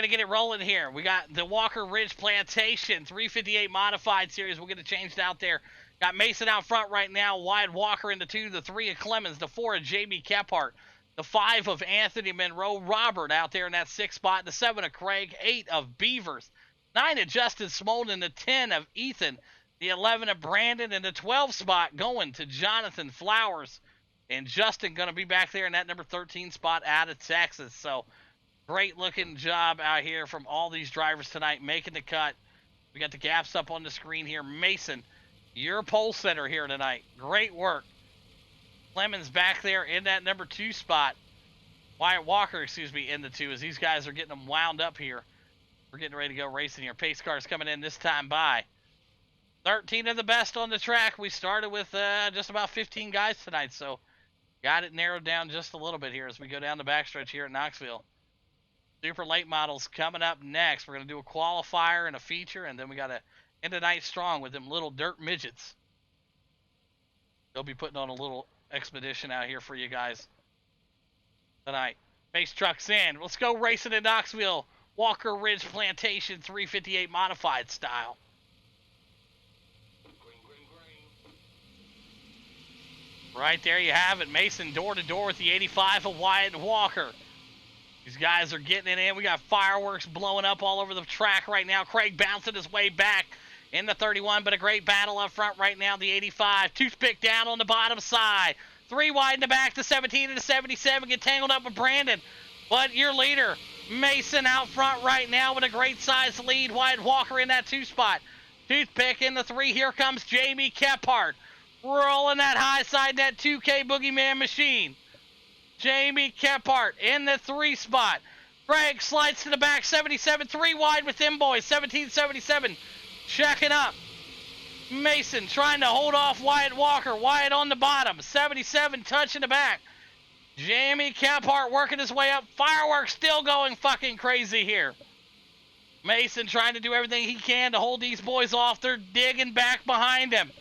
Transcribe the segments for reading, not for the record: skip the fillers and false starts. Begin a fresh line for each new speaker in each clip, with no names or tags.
going to get it rolling here. We got the Walker Ridge Plantation 358 Modified Series. We'll get it changed out there. Got Mason out front right now. Wyatt Walker in the 2, the 3 of Clemens, the 4 of Jamie Kephart, the 5 of Anthony Monroe. Robert out there in that 6th spot. The 7 of Craig, 8 of Beavers, 9 of Justin Smolden, the 10 of Ethan, the 11 of Brandon, and the 12 spot going to Jonathan Flowers. And Justin going to be back there in that number 13 spot out of Texas. So great looking job out here from all these drivers tonight making the cut. We got the gaps up on the screen here. Mason, your pole setter here tonight. Great work. Clemens back there in that number 2 spot. Wyatt Walker, in the 2, as these guys are getting them wound up here. We're getting ready to go racing here. Pace cars coming in this time by 13 of the best on the track. We started with just about 15 guys tonight, so got it narrowed down just a little bit here as we go down the backstretch here at Knoxville. Super late models coming up next. We're going to do a qualifier and a feature, and then we got to end the night strong with them little dirt midgets. They'll be putting on a little expedition out here for you guys tonight. Base trucks in. Let's go racing in Knoxville. Walker Ridge Plantation 358 Modified style. Right there you have it. Mason door to door with the 85 of Wyatt Walker. These guys are getting it in. We got fireworks blowing up all over the track right now. Craig bouncing his way back in the 31, but a great battle up front right now. The 85. Toothpick down on the bottom side. 3 wide in the back. The 17 and the 77 get tangled up with Brandon. But your leader, Mason, out front right now with a great size lead. Wyatt Walker in that 2 spot. Toothpick in the 3. Here comes Jamie Kephart. Rolling that high side, that 2K Boogeyman machine. Jamie Kephart in the 3 spot. Greg slides to the back, 77, 3 wide with them boys. 1777 checking up. Mason trying to hold off Wyatt Walker. Wyatt on the bottom. 77 touching the back. Jamie Kephart working his way up. Fireworks still going fucking crazy here. Mason trying to do everything he can to hold these boys off. They're digging back behind him.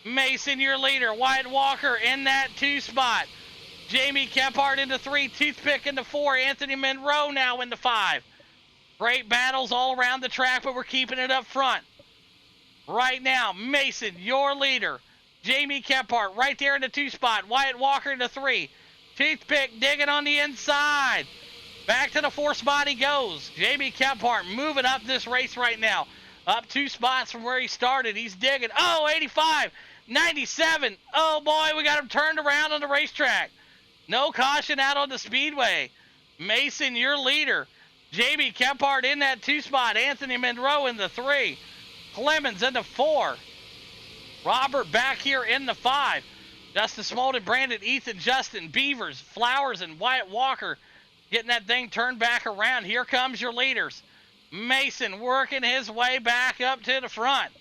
Mason, your leader. Wyatt Walker in that 2 spot. Jamie Kephart into 3. Toothpick into 4. Anthony Monroe now into 5. Great battles all around the track, but we're keeping it up front. Right now, Mason, your leader. Jamie Kephart right there in the 2 spot. Wyatt Walker into 3. Toothpick digging on the inside. Back to the 4 spot he goes. Jamie Kephart moving up this race right now. Up 2 spots from where he started. He's digging. Oh, 85. 97. Oh, boy, we got him turned around on the racetrack. No caution out on the speedway. Mason, your leader. Jamie Kephart in that 2 spot. Anthony Monroe in the 3. Clemens in the 4. Robert back here in the 5. Justin Smolden, Brandon, Ethan, Justin, Beavers, Flowers, and Wyatt Walker getting that thing turned back around. Here comes your leaders. Mason working his way back up to the front.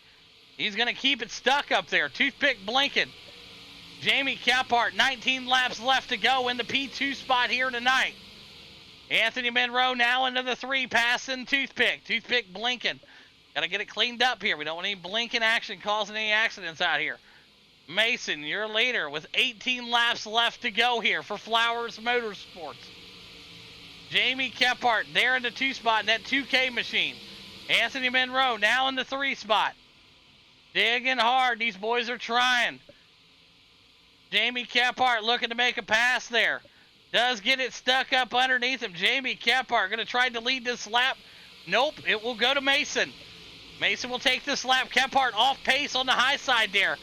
He's going to keep it stuck up there. Toothpick blinking. Jamie Kephart, 19 laps left to go in the P2 spot here tonight. Anthony Monroe now into the 3, passing Toothpick. Toothpick blinking. Got to get it cleaned up here. We don't want any blinking action causing any accidents out here. Mason, your leader, with 18 laps left to go here for Flowers Motorsports. Jamie Kephart there in the 2 spot in that 2K machine. Anthony Monroe now in the 3 spot. Digging hard. These boys are trying. Jamie Kephart looking to make a pass there. Does get it stuck up underneath him. Jamie Kephart going to try to lead this lap. Nope, it will go to Mason. Mason will take this lap. Kephart off pace on the high side there.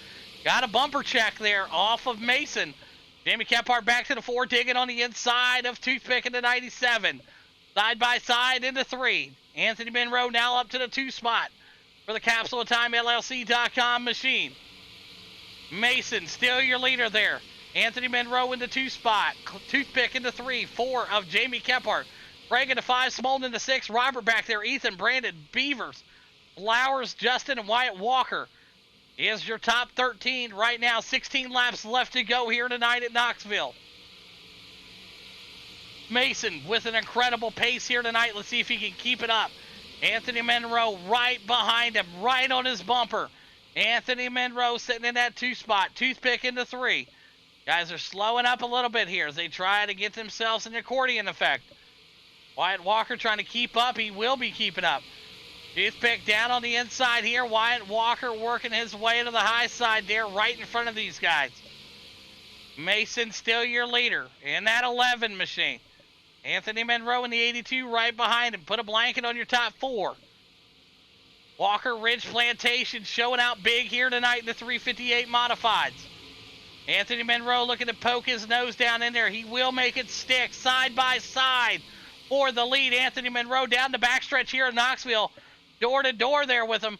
Got a bumper check there off of Mason. Jamie Kephart back to the 4, digging on the inside of Toothpick in the 97. Side by side into 3. Anthony Monroe now up to the 2 spot for the Capsule of Time LLC.com machine. Mason, still your leader there. Anthony Monroe in the 2 spot. Toothpick in the 3. 4 of Jamie Kephart. Craig in the 5. Smolden in the 6. Robert back there. Ethan, Brandon, Beavers, Flowers, Justin, and Wyatt Walker is your top 13 right now. 16 laps left to go here tonight at Knoxville. Mason with an incredible pace here tonight. Let's see if he can keep it up. Anthony Monroe right behind him, right on his bumper. Anthony Monroe sitting in that 2 spot. Toothpick into 3. Guys are slowing up a little bit here as they try to get themselves an accordion effect. Wyatt Walker trying to keep up. He will be keeping up. Toothpick down on the inside here. Wyatt Walker working his way to the high side there, right in front of these guys. Mason still your leader in that 11 machine. Anthony Monroe in the 82 right behind him. Put a blanket on your top 4. Walker Ridge Plantation showing out big here tonight in the 358 Modifieds. Anthony Monroe looking to poke his nose down in there. He will make it stick side by side for the lead. Anthony Monroe down the backstretch here in Knoxville. Door to door there with him.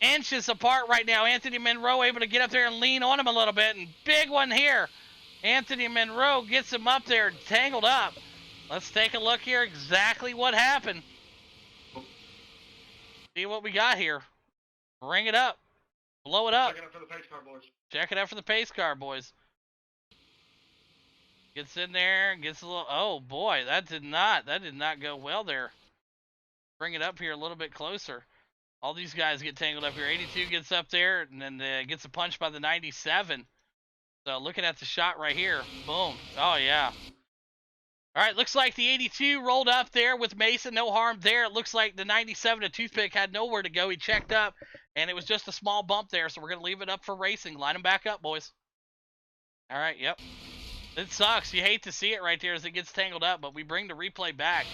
Inches apart right now. Anthony Monroe able to get up there and lean on him a little bit. And big one here. Anthony Monroe gets him up there tangled up. Let's take a look here exactly what happened. See what we got here. Ring it up. Blow it up.
Check it out for the pace car, boys.
Check it out for the pace car, boys. Gets in there, gets a little, oh boy, that did not go well there. Bring it up here a little bit closer. All these guys get tangled up here. 82 gets up there and then gets a punch by the 97. So looking at the shot right here, boom. Oh yeah. All right, looks like the 82 rolled up there with Mason, no harm there. It looks like the 97 to Toothpick had nowhere to go. He checked up, and it was just a small bump there, so we're going to leave it up for racing. Line them back up, boys. All right, yep. It sucks. You hate to see it right there as it gets tangled up, but we bring the replay back.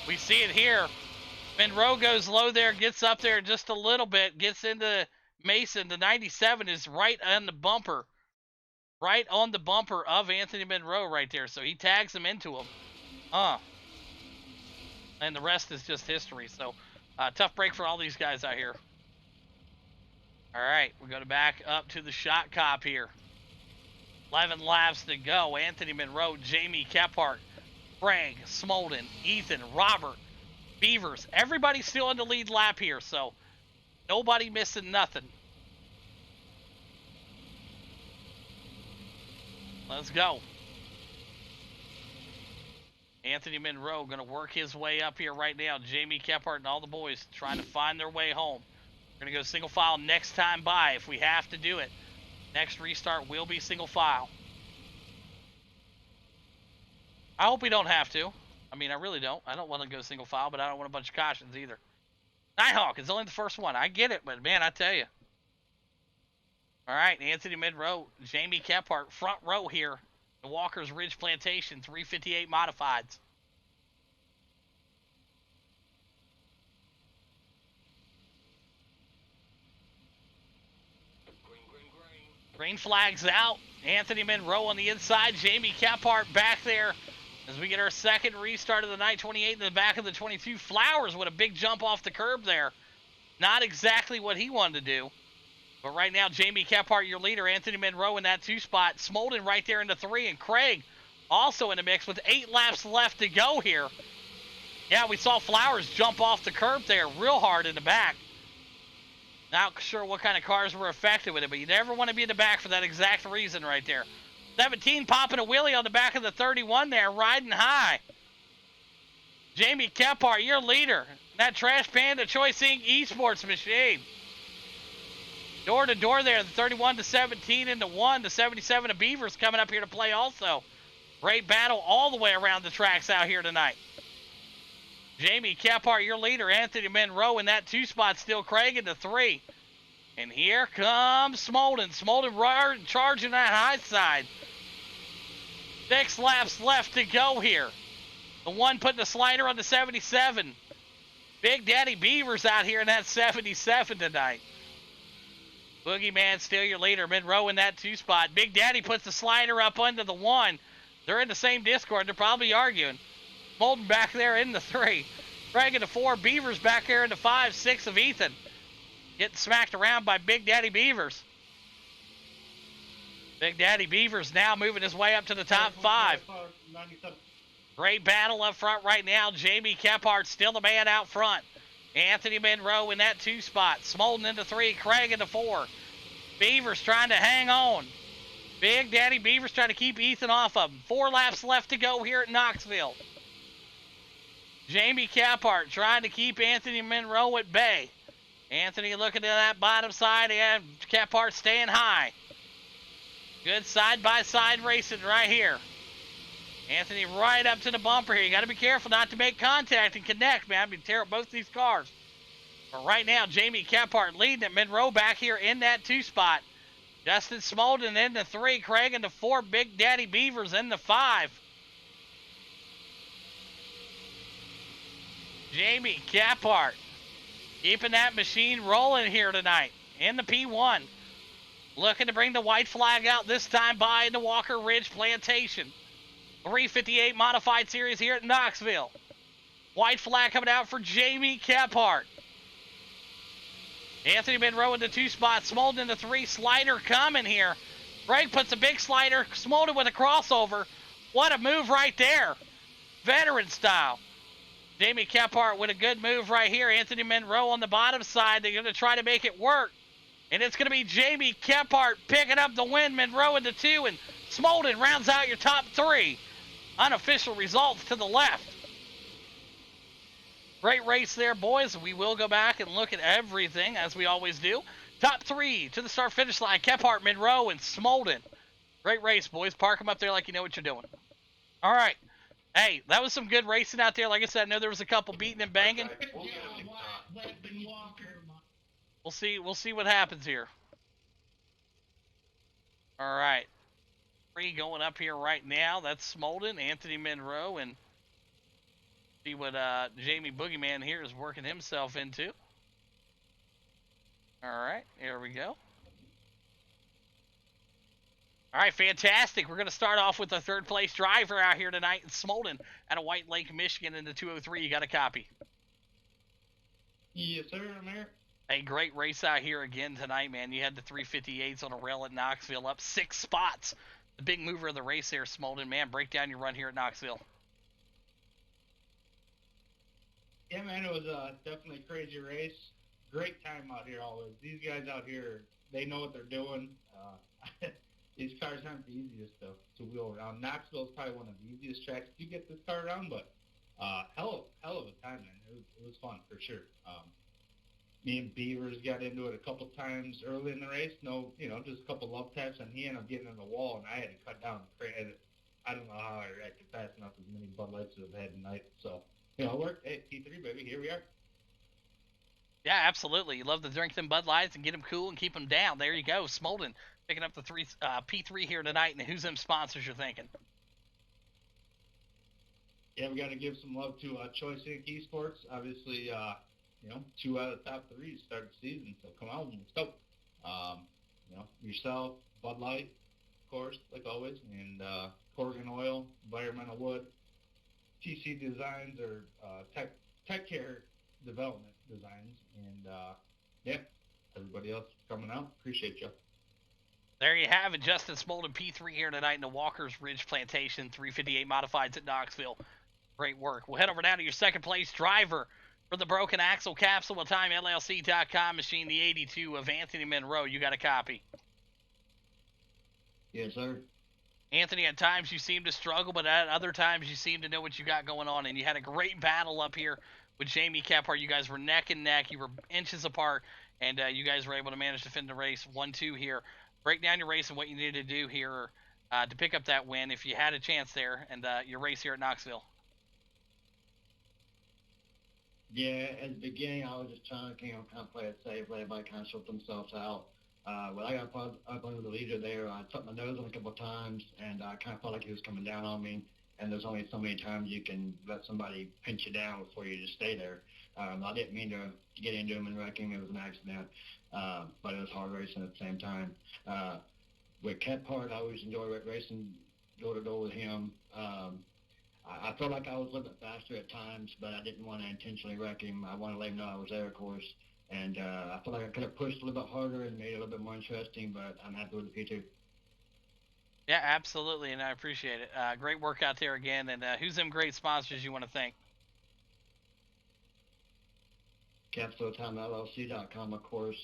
We see it here. Monroe goes low there, gets up there just a little bit, gets into Mason. The 97 is right on the bumper. Right on the bumper of Anthony Monroe right there. So he tags him into him. And the rest is just history. So tough break for all these guys out here. All right, we're going to back up to the shot cop here. 11 laps to go. Anthony Monroe, Jamie Kephart, Craig, Smolden, Ethan, Robert, Beavers. Everybody's still in the lead lap here. So nobody missing nothing. Let's go. Anthony Monroe going to work his way up here right now. Jamie Kephart and all the boys trying to find their way home. We're going to go single file next time by if we have to do it. Next restart will be single file. I hope we don't have to. I mean, I really don't. I don't want to go single file, but I don't want a bunch of cautions either. Nighthawk is only the first one. I get it, but man, I tell you. All right, Anthony Monroe, Jamie Kephart, front row here. The Walker's Ridge Plantation, 358 Modifieds. Green flags out. Anthony Monroe on the inside. Jamie Kephart back there as we get our second restart of the night. 28 in the back of the 22. Flowers with a big jump off the curb there. Not exactly what he wanted to do. But right now, Jamie Kephart, your leader. Anthony Monroe in that 2 spot. Smolden right there in the 3. And Craig also in the mix with 8 laps left to go here. Yeah, we saw Flowers jump off the curb there real hard in the back. Not sure what kind of cars were affected with it, but you never want to be in the back for that exact reason right there. 17 popping a wheelie on the back of the 31 there, riding high. Jamie Kephart, your leader. That Trash Panda Choice Inc. Esports machine. Door to door there, the 31 to 17 into 1. The 77 of Beavers coming up here to play also. Great battle all the way around the tracks out here tonight. Jamie Kephart, your leader. Anthony Monroe in that 2 spot, still Craig in the 3. And here comes Smolden. Smolden charging that high side. 6 laps left to go here. The 1 putting the slider on the 77. Big Daddy Beavers out here in that 77 tonight. Boogeyman still your leader. Monroe in that 2 spot. Big Daddy puts the slider up under the 1. They're in the same Discord. They're probably arguing. Smolden back there in the 3. Craig in the 4. Beavers back there in the 5. 6 of Ethan. Getting smacked around by Big Daddy Beavers. Big Daddy Beavers now moving his way up to the top 5. Great battle up front right now. Jamie Kephart still the man out front. Anthony Monroe in that 2 spot. Smolden in the 3. Craig in the 4. Beavers trying to hang on. Big Daddy Beavers trying to keep Ethan off of him. 4 laps left to go here at Knoxville. Jamie Kephart trying to keep Anthony Monroe at bay. Anthony looking to that bottom side and Kephart staying high. Good side-by-side racing right here. Anthony right up to the bumper here. You got to be careful not to make contact and connect, man. Be tear up both these cars. But right now, Jamie Kephart leading at Monroe back here in that 2 spot. Justin Smolden in the 3, Craig in the 4, Big Daddy Beavers in the 5. Jamie Kephart keeping that machine rolling here tonight in the P1. Looking to bring the white flag out this time by the Walker Ridge Plantation. 358 Modified Series here at Knoxville. White flag coming out for Jamie Kephart. Anthony Monroe in the 2 spot, Smolden in the 3, slider coming here. Greg puts a big slider, Smolden with a crossover. What a move right there. Veteran style. Jamie Kephart with a good move right here. Anthony Monroe on the bottom side. They're going to try to make it work. And it's going to be Jamie Kephart picking up the win. Monroe in the 2, and Smolden rounds out your top 3. Unofficial results to the left. Great race there, boys. We will go back and look at everything, as we always do. Top 3 to the start-finish line. Kephart, Monroe, and Smolden. Great race, boys. Park them up there like you know what you're doing. All right. Hey, that was some good racing out there. Like I said, I know there was a couple beating and banging. We'll see what happens here. All right. 3 going up here right now. That's Smolden, Anthony Monroe, and see what Jamie Boogeyman here is working himself into. All right, here we go. All right, fantastic. We're going to start off with the 3rd place driver out here tonight in Smolden out of White Lake, Michigan in the 203. You got a copy?
Yes, sir, I'm here.
Hey, great race out here again tonight, man. You had the 358s on a rail at Knoxville, up 6 spots. The big mover of the race there, Smolden. Man, break down your run here at Knoxville.
Yeah, man, it was definitely a crazy race. Great time out here always. These guys out here, they know what they're doing. These cars aren't the easiest to wheel around. Knoxville is probably one of the easiest tracks to get this car around, but hell of a time, man. It was fun for sure. Me and Beavers got into it a couple times early in the race. No, just a couple love taps, and he ended up getting in the wall, and I had to cut down. I don't know how I reacted fast enough as many Bud Lights as I've had tonight. So, it worked. Hey, P3, baby, here we are.
Yeah, absolutely. You love to drink them Bud Lights and get them cool and keep them down. There you go. Smolden picking up the P3 here tonight. And who's them sponsors you're thinking?
Yeah, we got to give some love to Choice Inc. Esports. Obviously, 2 out of the top 3 to start the season. So come on, let's go. Yourself, Bud Light, of course, like always, and Corgan Oil, Environmental Wood, TC Designs, or Tech Care Development Designs, and everybody else coming out. Appreciate you.
There you have it, Justin Smolden, P3 here tonight in the Walker's Ridge Plantation, 358 Modifieds at Knoxville. Great work. We'll head over now to your 2nd place driver for the Broken Axle Capsule with Time LLC.com machine, the 82 of Anthony Monroe. You got a copy?
Yes, sir.
Anthony, at times you seem to struggle, but at other times you seem to know what you got going on, and you had a great battle up here with Jamie Kephart. You guys were neck and neck. You were inches apart, and you guys were able to manage to finish the race 1-2 here. Break down your race and what you needed to do here to pick up that win if you had a chance there, and your race here at Knoxville.
Yeah, at the beginning, I was just trying to kind of play it safe, let everybody kind of sort themselves out. When I got up under the leader there, I took my nose on a couple of times, and I kind of felt like he was coming down on me. And there's only so many times you can let somebody pinch you down before you just stay there. I didn't mean to get into him and wreck him. It was an accident, but it was hard racing at the same time. With Kephart, I always enjoy racing door-to-door with him. I felt like I was a little bit faster at times, but I didn't want to intentionally wreck him. I wanted to let him know I was there, of course. And I felt like I could have pushed a little bit harder and made it a little bit more interesting, but I'm happy with the P2.
Yeah, absolutely, and I appreciate it. Great work out there again. And who's them great sponsors you want to thank?
CapsuleTimeLLC.com, of course.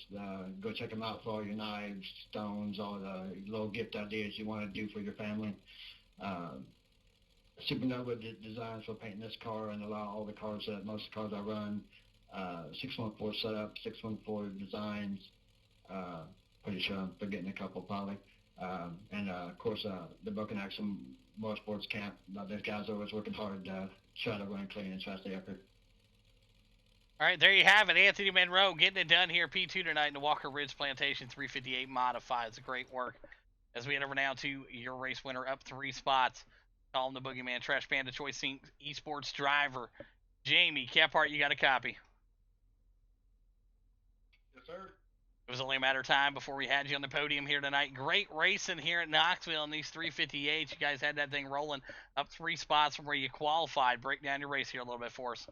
Go check them out for all your knives, stones, all the little gift ideas you want to do for your family. Supernova Designs for painting this car and all the cars that most cars I run. 614 Setup, 614 Designs. Pretty sure I'm forgetting a couple probably. And of course, the Broken Axle Motorsports Camp. Those guys are always working hard to try to run clean and try to stay up here.
All right, there you have it. Anthony Monroe getting it done here, P2 tonight in the Walker Ridge Plantation 358 Modified. It's a great work. As we head over now to your race winner, up 3 spots. Call him the Boogeyman, Trash Panda Choice Inc. Esports driver, Jamie Kephart. You got a copy.
Yes, sir.
It was only a matter of time before we had you on the podium here tonight. Great racing here at Knoxville in these 358s. You guys had that thing rolling up 3 spots from where you qualified. Break down your race here a little bit for us.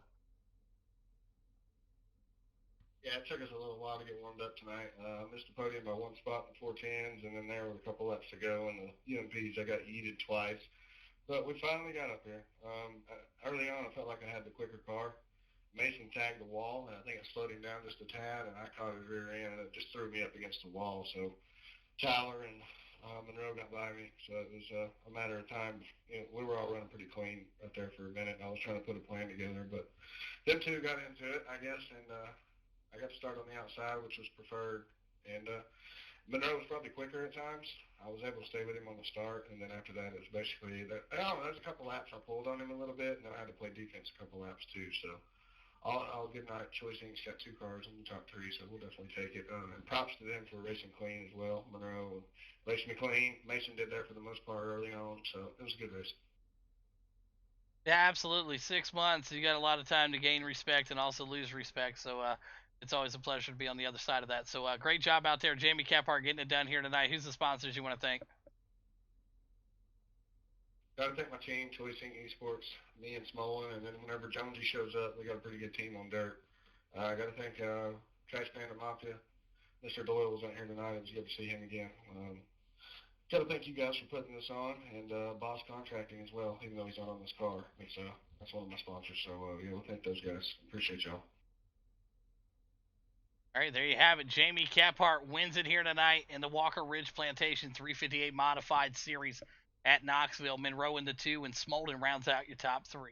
Yeah, it took us a little while to get warmed up tonight. Missed the podium by 1 spot in the 410s, and then there with a couple laps to go in the UMPs, I got yeeted twice. But we finally got up here. Early on, I felt like I had the quicker car. Mason tagged the wall, and I think I slowed him down just a tad, and I caught his rear end, and it just threw me up against the wall. So Tyler and Monroe got by me, so it was a matter of time. We were all running pretty clean right there for a minute, and I was trying to put a plan together. But them two got into it, I guess, and I got to start on the outside, which was preferred. And Monroe was probably quicker at times. I was able to stay with him on the start, and then after that, it was basically that. I don't know, there's a couple laps I pulled on him a little bit, and then I had to play defense a couple laps too. So all in all, good night. Choice Inc.'s got 2 cars in the top 3, so we'll definitely take it. And props to them for racing clean as well. Monroe racing me clean. Mason did that for the most part early on, so it was a good race.
Yeah, absolutely. 6 months. You got a lot of time to gain respect and also lose respect. So it's always a pleasure to be on the other side of that. So great job out there, Jamie Kephart, getting it done here tonight. Who's the sponsors you want to thank?
Got to thank my team, Choice Inc. Esports, me and Smolin, and then whenever Jonesy shows up, we got a pretty good team on dirt. I got to thank Trash Panda Mafia. Mr. Doyle was out here tonight. It was good to see him again. Got to thank you guys for putting this on, and Boss Contracting as well, even though he's not on this car. That's one of my sponsors, so yeah, we'll thank those guys. Appreciate y'all.
All right, there you have it. Jamie Kephart wins it here tonight in the Walker Ridge Plantation 358 Modified Series at Knoxville. Monroe in the 2, and Smolden rounds out your top 3.